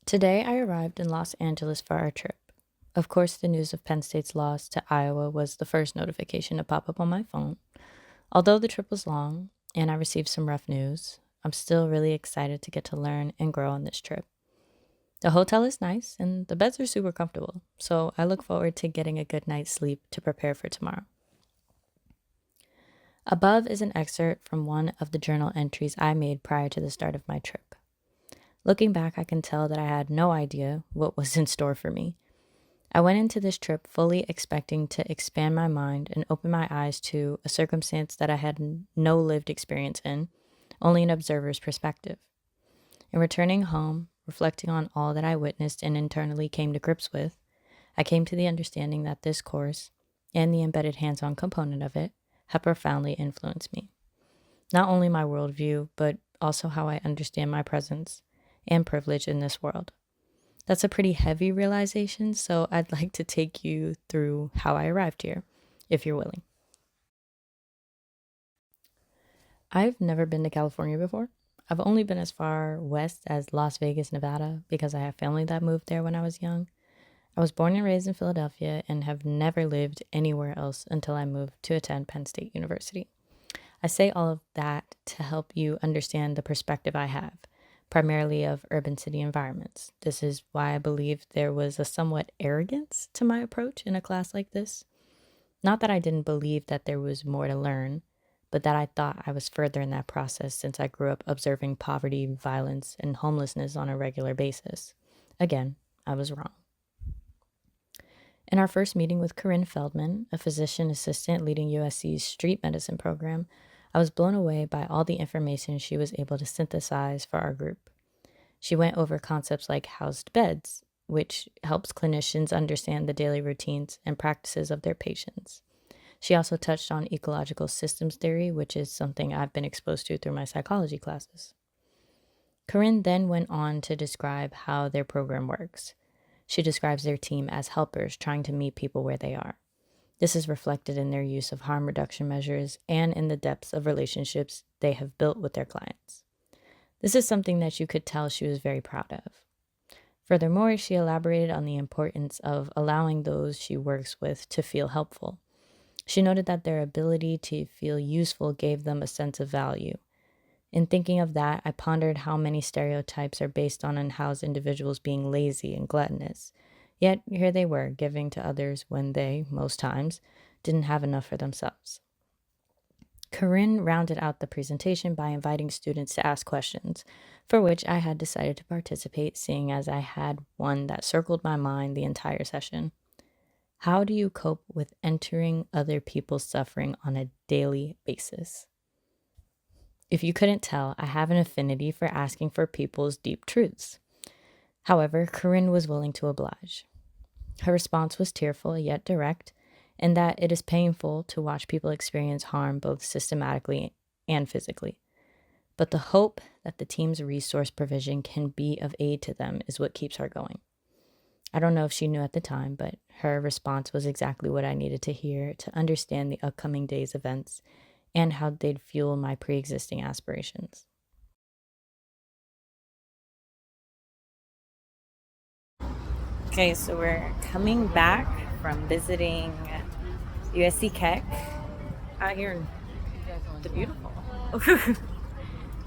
Today I arrived in Los Angeles for our trip. Of course, the news of Penn State's loss to Iowa was the first notification to pop up on my phone. Although the trip was long and I received some rough news, I'm still really excited to get to learn and grow on this trip. The hotel is nice and the beds are super comfortable, so I look forward to getting a good night's sleep to prepare for tomorrow. Above is an excerpt from one of the journal entries I made prior to the start of my trip. Looking back, I can tell that I had no idea what was in store for me. I went into this trip fully expecting to expand my mind and open my eyes to a circumstance that I had no lived experience in, only an observer's perspective. In returning home, reflecting on all that I witnessed and internally came to grips with, I came to the understanding that this course, and the embedded hands-on component of it, have profoundly influenced me. Not only my worldview, but also how I understand my presence and privilege in this world. That's a pretty heavy realization, so I'd like to take you through how I arrived here, if you're willing. I've never been to California before. I've only been as far west as Las Vegas, Nevada, because I have family that moved there when I was young. I was born and raised in Philadelphia and have never lived anywhere else until I moved to attend Penn State University. I say all of that to help you understand the perspective I have, primarily of urban city environments. This is why I believe there was a somewhat arrogance to my approach in a class like this. Not that I didn't believe that there was more to learn, but that I thought I was further in that process since I grew up observing poverty, violence, and homelessness on a regular basis. Again, I was wrong. In our first meeting with Corinne Feldman, a physician assistant leading USC's street medicine program, I was blown away by all the information she was able to synthesize for our group. She went over concepts like housed beds, which helps clinicians understand the daily routines and practices of their patients. She also touched on ecological systems theory, which is something I've been exposed to through my psychology classes. Corinne then went on to describe how their program works. She describes their team as helpers trying to meet people where they are. This is reflected in their use of harm reduction measures and in the depths of relationships they have built with their clients. This is something that you could tell she was very proud of. Furthermore, she elaborated on the importance of allowing those she works with to feel helpful. She noted that their ability to feel useful gave them a sense of value. In thinking of that, I pondered how many stereotypes are based on unhoused individuals being lazy and gluttonous. Yet here they were, giving to others when they, most times, didn't have enough for themselves. Corinne rounded out the presentation by inviting students to ask questions, for which I had decided to participate, seeing as I had one that circled my mind the entire session. How do you cope with entering other people's suffering on a daily basis? If you couldn't tell, I have an affinity for asking for people's deep truths. However, Corinne was willing to oblige. Her response was tearful yet direct, in that it is painful to watch people experience harm both systematically and physically. But the hope that the team's resource provision can be of aid to them is what keeps her going. I don't know if she knew at the time, but her response was exactly what I needed to hear to understand the upcoming day's events and how they'd fuel my pre-existing aspirations. Okay, so we're coming back from visiting USC Keck out here in the beautiful. It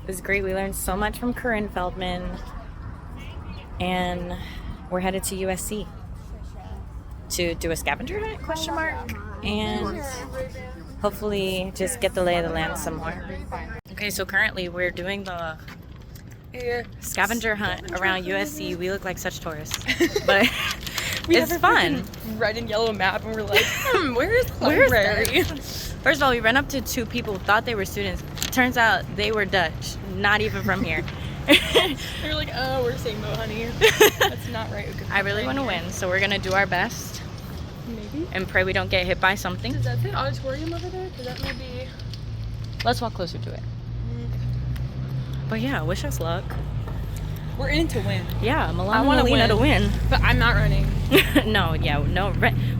was great. We learned so much from Corinne Feldman, and we're headed to USC to do a scavenger hunt, and hopefully just get the lay of the land somewhere. Okay, so currently we're doing the scavenger hunt around USC. We look like such tourists, but it's fun. Red and yellow map, and we're like, where's the library? First of all, we ran up to two people who thought they were students. Turns out they were Dutch, not even from here. They were like, oh, we're saying Mo, honey. That's not right. I really want to win, so we're gonna do our best. Maybe. And pray we don't get hit by something. Does that say auditorium over there? Because that may be. Let's walk closer to it. But yeah, wish us luck. We're in to win. Yeah, Melina to win. But I'm not running. No.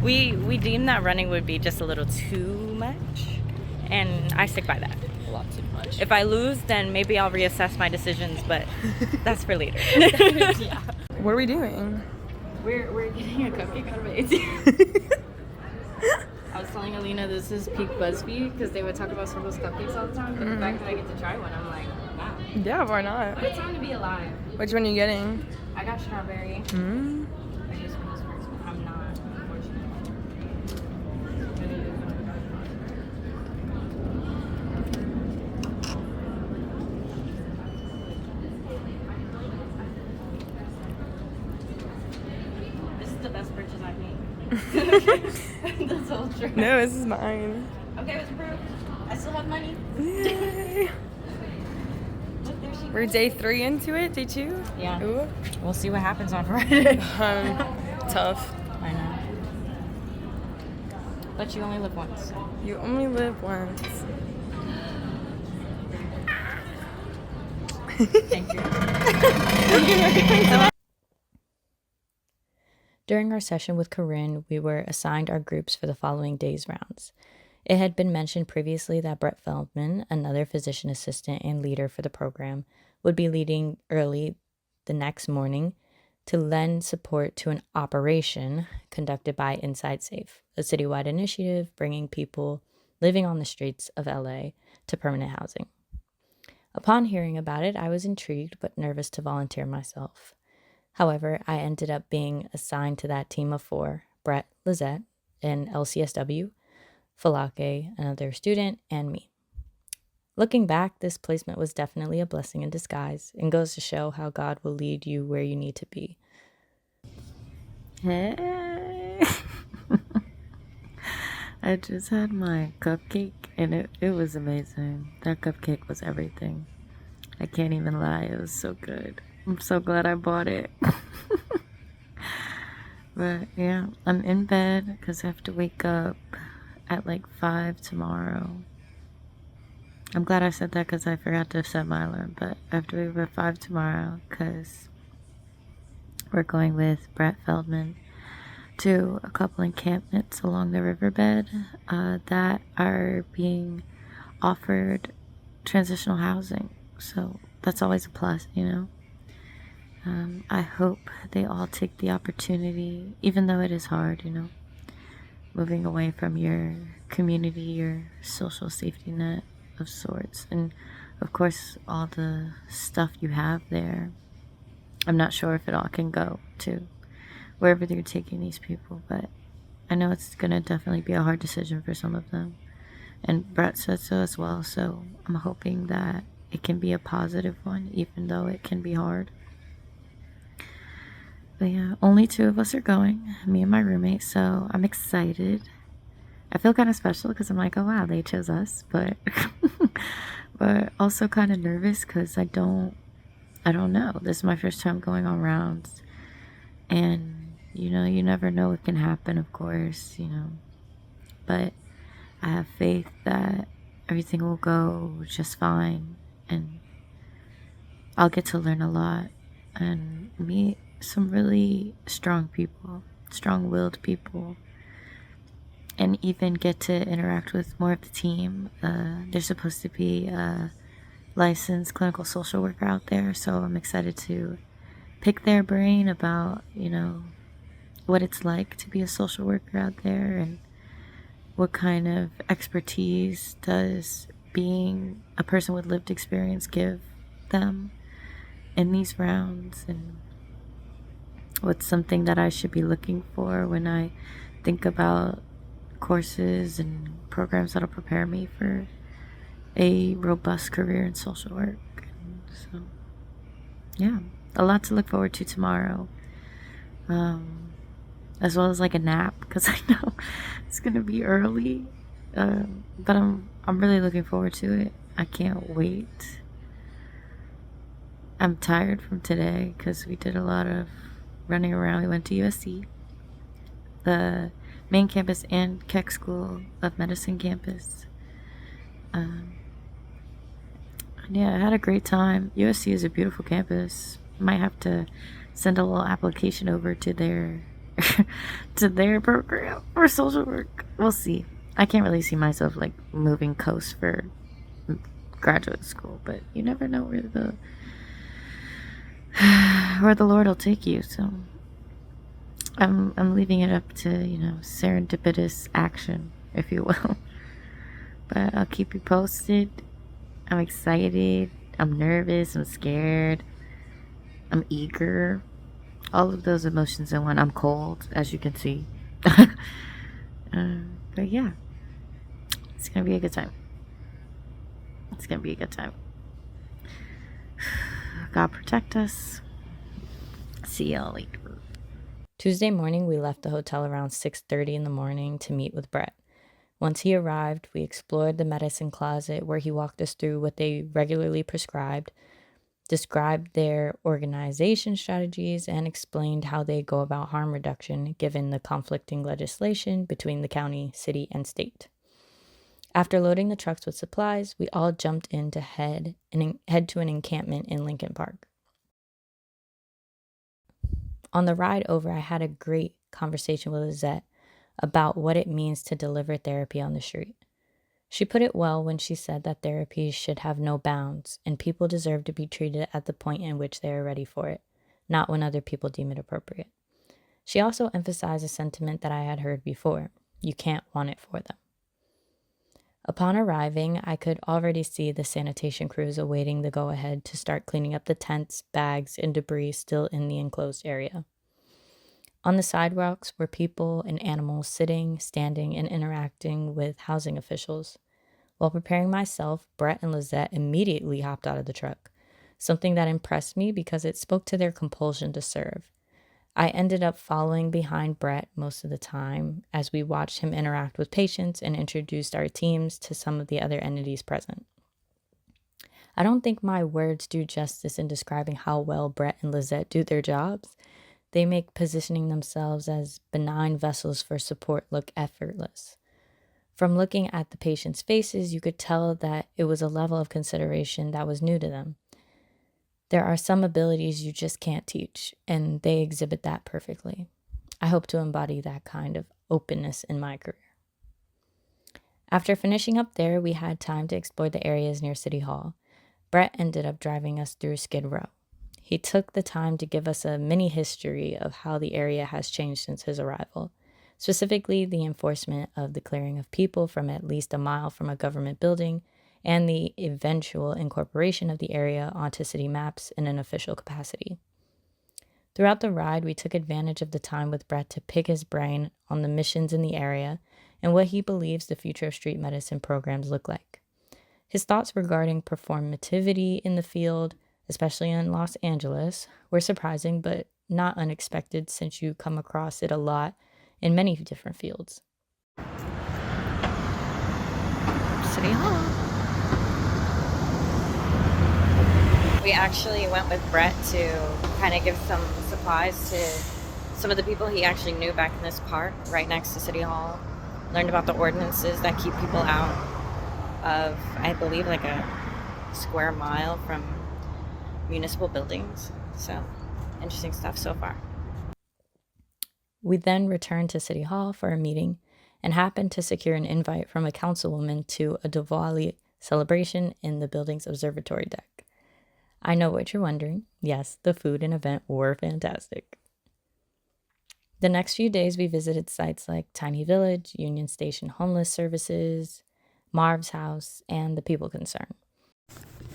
We deemed that running would be just a little too much, and I stick by that. A lot too much. If I lose, then maybe I'll reassess my decisions, but that's for later. Yeah. What are we doing? We're getting a cupcake out of an ATM. I was telling Alina this is peak BuzzFeed because they would talk about Circle's cupcakes all the time. But the fact that I get to try one, I'm like, wow. Yeah, why not? What a time to be alive. Which one are you getting? I got strawberry. Mm. I just want this first one. I'm not, unfortunately. This is the best purchase I've made. That's all true. No, this is mine. Okay, it was approved. I still have money. Yay. Look, there she We're goes. day 3 into it, day 2? Yeah. Ooh. We'll see what happens on Friday. Tough. I know. But you only live once. You only live once. Thank you. During our session with Corinne, we were assigned our groups for the following day's rounds. It had been mentioned previously that Brett Feldman, another physician assistant and leader for the program, would be leading early the next morning to lend support to an operation conducted by Inside Safe, a citywide initiative bringing people living on the streets of LA to permanent housing. Upon hearing about it, I was intrigued but nervous to volunteer myself. However, I ended up being assigned to that team of 4, Brett, Lizette, and LCSW, Falake, another student, and me. Looking back, this placement was definitely a blessing in disguise and goes to show how God will lead you where you need to be. Hey. I just had my cupcake and it was amazing. That cupcake was everything. I can't even lie, it was so good. I'm so glad I bought it. But yeah, I'm in bed because I have to wake up at like 5 tomorrow. I'm glad I said that because I forgot to set my alarm, but I have to wake up at 5 tomorrow because we're going with Brett Feldman to a couple encampments along the riverbed that are being offered transitional housing. So that's always a plus, you know. I hope they all take the opportunity, even though it is hard, you know, moving away from your community, your social safety net of sorts, and of course all the stuff you have there. I'm not sure if it all can go to wherever they're taking these people, but I know it's gonna definitely be a hard decision for some of them, and Brett said so as well, so I'm hoping that it can be a positive one, even though it can be hard. But yeah, only 2 of us are going, me and my roommate, so I'm excited. I feel kind of special because I'm like, oh wow, they chose us, but but also kind of nervous because I don't know. This is my first time going on rounds, and you know, you never know what can happen, of course, you know. But I have faith that everything will go just fine, and I'll get to learn a lot and meet some really strong people, strong-willed people, and even get to interact with more of the team. There's supposed to be a licensed clinical social worker out there, so I'm excited to pick their brain about, you know, what it's like to be a social worker out there and what kind of expertise does being a person with lived experience give them in these rounds, and what's something that I should be looking for when I think about courses and programs that'll prepare me for a robust career in social work. And so yeah, a lot to look forward to tomorrow, as well as like a nap because I know it's gonna be early, but I'm really looking forward to it. I can't wait. I'm tired from today because we did a lot of running around. We went to USC, the main campus, and Keck School of Medicine campus. Yeah, I had a great time. USC is a beautiful campus. Might have to send a little application over to their to their program for social work. We'll see. I can't really see myself like moving coast for graduate school, but you never know where where the Lord will take you. So I'm leaving it up to, serendipitous action, if you will. But I'll keep you posted. I'm excited. I'm nervous. I'm scared. I'm eager. All of those emotions in one. I'm cold, as you can see. But yeah, it's gonna be a good time. It's gonna be a good time. God protect us. See y'all later. Tuesday morning, we left the hotel around 6:30 in the morning to meet with Brett. Once he arrived, we explored the medicine closet where he walked us through what they regularly prescribed, described their organization strategies, and explained how they go about harm reduction given the conflicting legislation between the county, city, and state. After loading the trucks with supplies, we all jumped in to head to an encampment in Lincoln Park. On the ride over, I had a great conversation with Lizette about what it means to deliver therapy on the street. She put it well when she said that therapy should have no bounds and people deserve to be treated at the point in which they are ready for it, not when other people deem it appropriate. She also emphasized a sentiment that I had heard before: you can't want it for them. Upon arriving, I could already see the sanitation crews awaiting the go-ahead to start cleaning up the tents, bags, and debris still in the enclosed area. On the sidewalks were people and animals sitting, standing, and interacting with housing officials. While preparing myself, Brett and Lizette immediately hopped out of the truck, something that impressed me because it spoke to their compulsion to serve. I ended up following behind Brett most of the time as we watched him interact with patients and introduced our teams to some of the other entities present. I don't think my words do justice in describing how well Brett and Lizette do their jobs. They make positioning themselves as benign vessels for support look effortless. From looking at the patients' faces, you could tell that it was a level of consideration that was new to them. There are some abilities you just can't teach, and they exhibit that perfectly. I hope to embody that kind of openness in my career. After finishing up there, we had time to explore the areas near City Hall. Brett ended up driving us through Skid Row. He took the time to give us a mini history of how the area has changed since his arrival, specifically the enforcement of the clearing of people from at least a mile from a government building and the eventual incorporation of the area onto city maps in an official capacity. Throughout the ride, we took advantage of the time with Brett to pick his brain on the missions in the area and what he believes the future of street medicine programs look like. His thoughts regarding performativity in the field, especially in Los Angeles, were surprising but not unexpected since you come across it a lot in many different fields. City Hall. We actually went with Brett to kind of give some supplies to some of the people he actually knew back in this park right next to City Hall. Learned about the ordinances that keep people out of, I believe, like a square mile from municipal buildings. So, interesting stuff so far. We then returned to City Hall for a meeting and happened to secure an invite from a councilwoman to a Diwali celebration in the building's observatory deck. I know what you're wondering. Yes, the food and event were fantastic. The next few days, we visited sites like Tiny Village, Union Station Homeless Services, Marv's House, and the People Concern.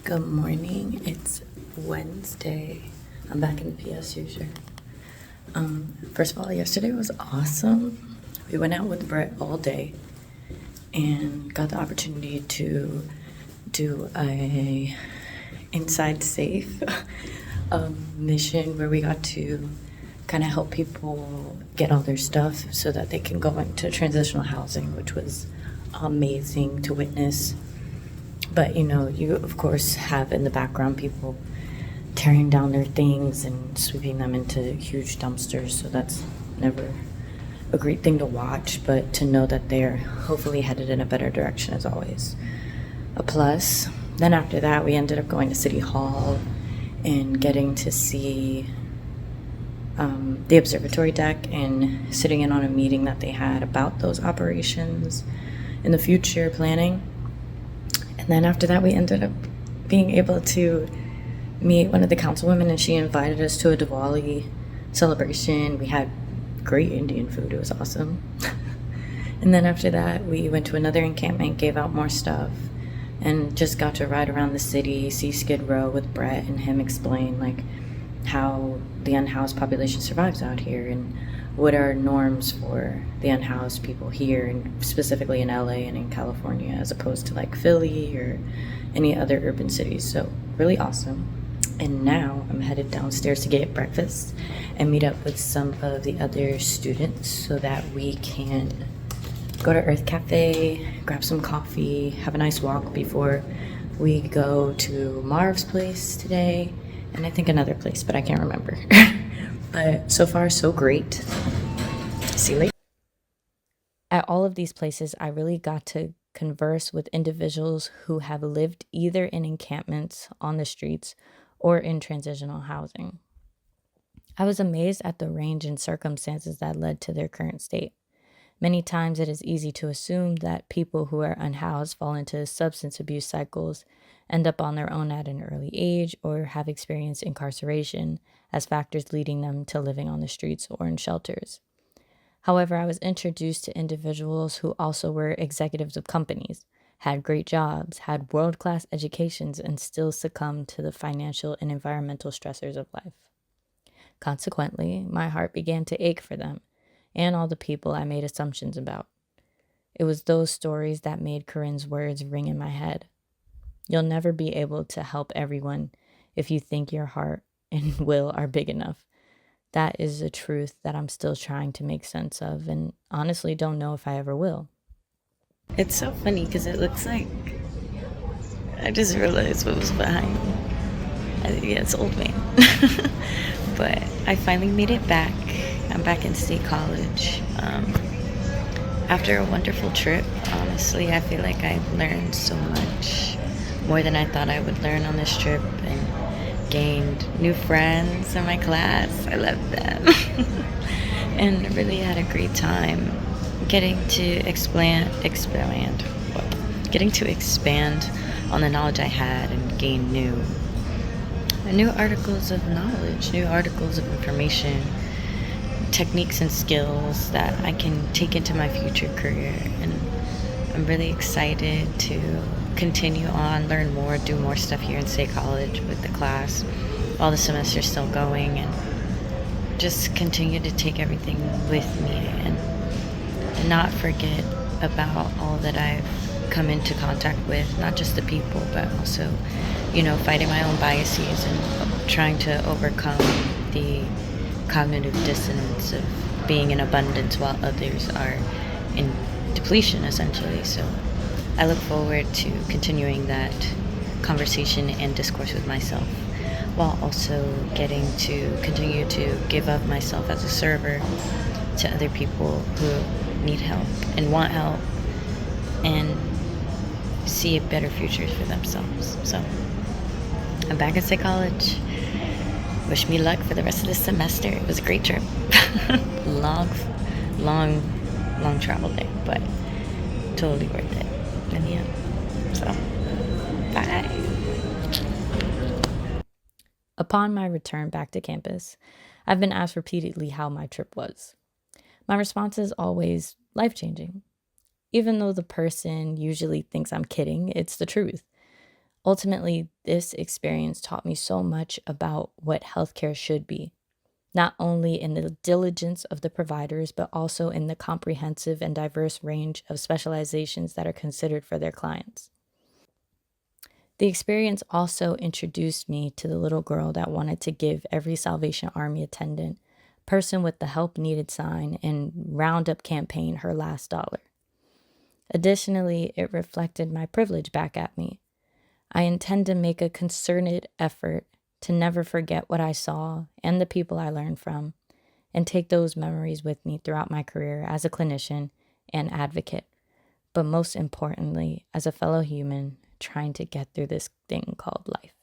Good morning. It's Wednesday. I'm back in the PSU, sure. First of all, yesterday was awesome. We went out with Brett all day and got the opportunity to do a inside safe mission where we got to kind of help people get all their stuff so that they can go into transitional housing, which was amazing to witness. But you of course have in the background people tearing down their things and sweeping them into huge dumpsters, so that's never a great thing to watch, but to know that they're hopefully headed in a better direction is always a plus. Then after that, we ended up going to City Hall and getting to see the observatory deck and sitting in on a meeting that they had about those operations in the future planning. And then after that, we ended up being able to meet one of the councilwomen, and she invited us to a Diwali celebration. We had great Indian food. It was awesome. And then after that, we went to another encampment, gave out more stuff, and just got to ride around the city, see Skid Row with Brett and him explain like how the unhoused population survives out here and what are norms for the unhoused people here, and specifically in LA and in California, as opposed to like Philly or any other urban cities. So really awesome. And now I'm headed downstairs to get breakfast and meet up with some of the other students so that we can go to Earth Cafe, grab some coffee, have a nice walk before we go to Marv's place today, and I think another place, but I can't remember. But so far, so great. See you later. At all of these places, I really got to converse with individuals who have lived either in encampments on the streets or in transitional housing. I was amazed at the range in circumstances that led to their current state. Many times it is easy to assume that people who are unhoused fall into substance abuse cycles, end up on their own at an early age, or have experienced incarceration as factors leading them to living on the streets or in shelters. However, I was introduced to individuals who also were executives of companies, had great jobs, had world-class educations, and still succumbed to the financial and environmental stressors of life. Consequently, my heart began to ache for them and all the people I made assumptions about. It was those stories that made Corinne's words ring in my head. You'll never be able to help everyone if you think your heart and will are big enough. That is a truth that I'm still trying to make sense of, and honestly don't know if I ever will. It's so funny because it looks like I just realized what was behind me. Yeah, it's Old Man. But I finally made it back. I'm back in State College. After a wonderful trip, honestly, I feel like I've learned so much, more than I thought I would learn on this trip, and gained new friends in my class. I love them. And really had a great time getting to getting to expand on the knowledge I had and gain new articles of knowledge, new articles of information, techniques and skills that I can take into my future career. And I'm really excited to continue on, learn more, do more stuff here in State College with the class while the semester's still going, and just continue to take everything with me and not forget about all that I've come into contact with, not just the people, but also, fighting my own biases and trying to overcome the cognitive dissonance of being in abundance while others are in depletion, essentially. So I look forward to continuing that conversation and discourse with myself, while also getting to continue to give up myself as a server to other people who need help and want help and see a better future for themselves. So I'm back in State College. Wish me luck for the rest of this semester. It was a great trip. long travel day, but totally worth it. And yeah, so bye. Upon my return back to campus, I've been asked repeatedly how my trip was. My response is always life-changing. Even though the person usually thinks I'm kidding, it's the truth. Ultimately, this experience taught me so much about what healthcare should be, not only in the diligence of the providers, but also in the comprehensive and diverse range of specializations that are considered for their clients. The experience also introduced me to the little girl that wanted to give every Salvation Army attendant, person with the help needed sign, and Roundup campaign her last dollar. Additionally, it reflected my privilege back at me. I intend to make a concerted effort to never forget what I saw and the people I learned from, and take those memories with me throughout my career as a clinician and advocate, but most importantly, as a fellow human trying to get through this thing called life.